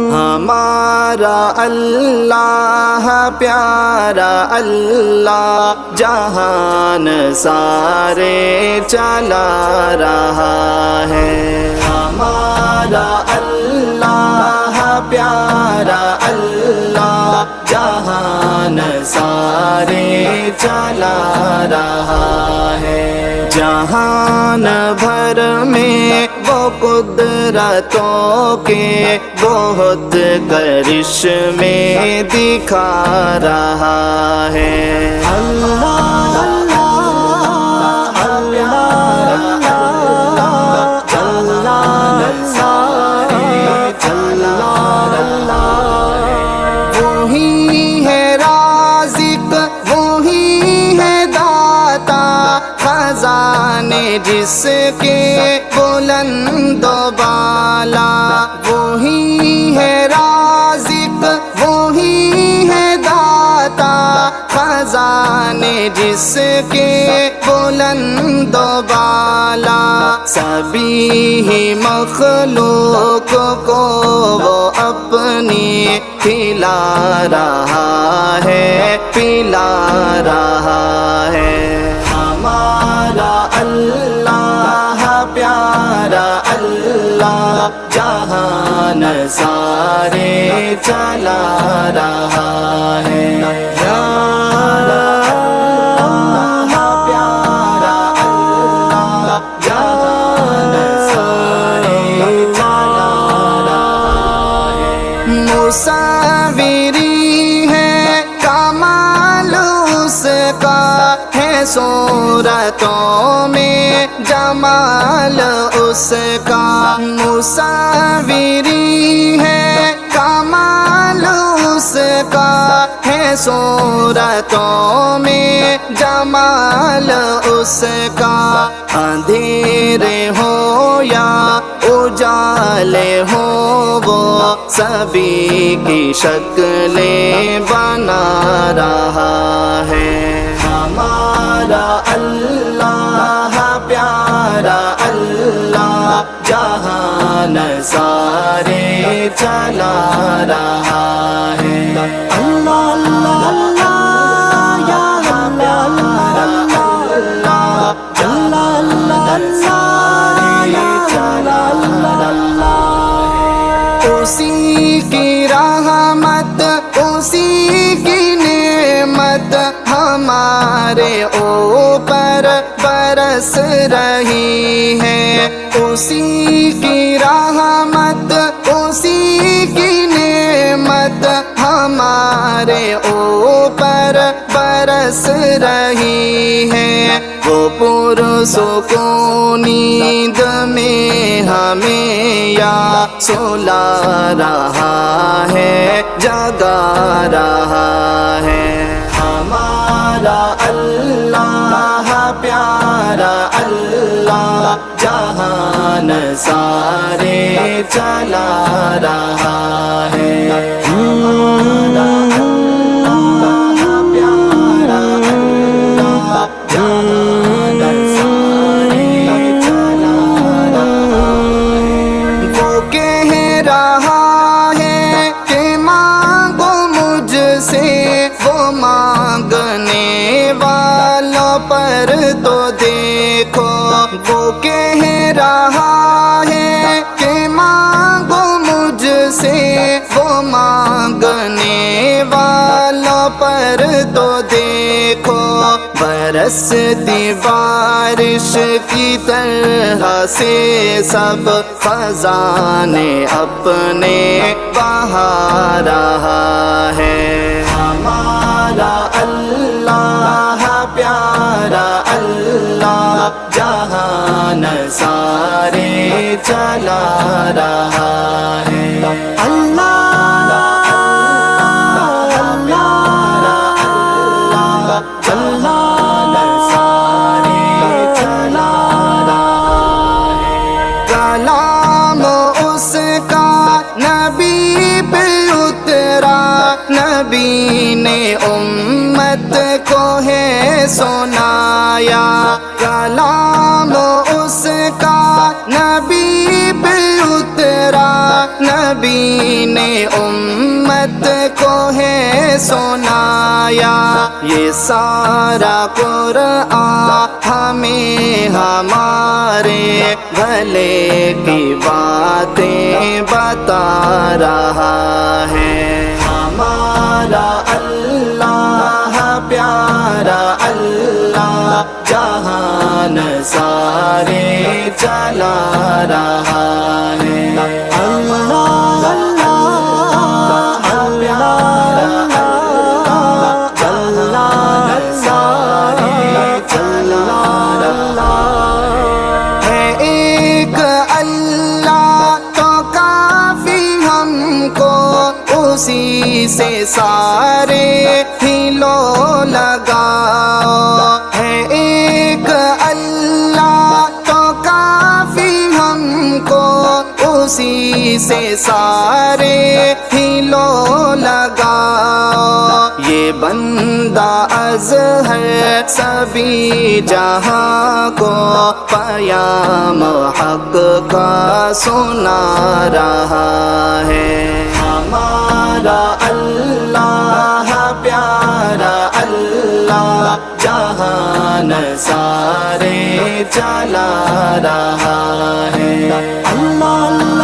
ہمارا اللہ پیارا اللہ جہان سارے چلا رہا ہے۔ ہمارا اللہ پیارا اللہ جہان سارے چلا رہا ہے۔ جہان بھر میں وہ قدرتوں کے بہت کرشمے دکھا رہا ہے۔ اللہ اللہ اللہ جہان سارے چلا رہا ہے۔ وہی ہے رازق وہی ہے داتا خزانے جس کے بلند و بالا۔ وہی ہے رازق وہی ہے داتا خزانے جس کے بلند و بالا۔ سبھی ہی مخلوق کو وہ اپنی کھلا رہا ہے پلا رہا ہے۔ ہمارا اللہ پیارا اللہ جہان سارے چلا رہا ہے۔ پیارا اللہ جہان سارے چلا رہا ہے۔ مصوری ہے کمال اس کا ہے صورتوں میں جمال اس کا۔ مصوری ہے کمال اس کا ہے صورتوں میں جمال اس کا۔ اندھیرے ہو یا اجالے ہو وہ سبھی کی شکلیں بنا رہا ہے۔ ہمارا اللہ پیارا اللہ جہان سارے چلا رہا ہے۔ اللہ اللہ اللہ یا اللہ اللہ اللہ سارے چلا رہا ہے۔ اسی کی رحمت اسی کی نعمت ہمارے اوپر برس رہی ہے۔ اسی کی رحمت اسی کی نعمت ہمارے اوپر برس رہی ہے۔ وہ پرسکون نیند میں ہمیں یا سلا رہا ہے جگا رہا ہے۔ ہمارا اللہ پیارا اللہ جہان سارے چلا رہا ہے۔ ہمارا اللہ پیارا اللہ جہان سارے چلا رہا ہے۔ وہ کہہ رہا ہے کہ مانگو مجھ سے وہ مانگنے والوں پر تو دیکھو۔ وہ کہہ رہا ہے کہ مانگو مجھ سے وہ مانگنے والوں پر تو دیکھو۔ برستی بارش کی طرح سے سب خزانے اپنے بہا رہا ہے۔ ہمارا اللہ پیارا اللہ جہان سارے چلا رہا ہے۔ اللہ کلام اس کا نبی پہ اترا نبی نے امت کو ہے سنایا، کلام اس کا نبی پہ اترا، نبی نے امت کو ہے سنایا، یہ سارا قرآن ہمیں ہمارے بھلے کی باتیں بتا رہا ہے۔ ہمارا اللہ پیارا اللہ جہان سارے چلا رہا ہے۔ اللہ اللہ پیارا اللہ جہان سارے چلا رہا ہے۔ ایک اللہ تو کافی ہم کو، اسی سے سارے ہلو لگاؤ ہے۔ ایک اللہ تو کافی ہم کو، اسی سے سارے ہلو لگاؤ۔ یہ بندہ اظہر سبھی جہاں کو پیام حق کا سنا رہا ہے۔ ہمارا اللہ پیارا اللہ جہان سارے چلا رہا ہے۔ اللہ اللہ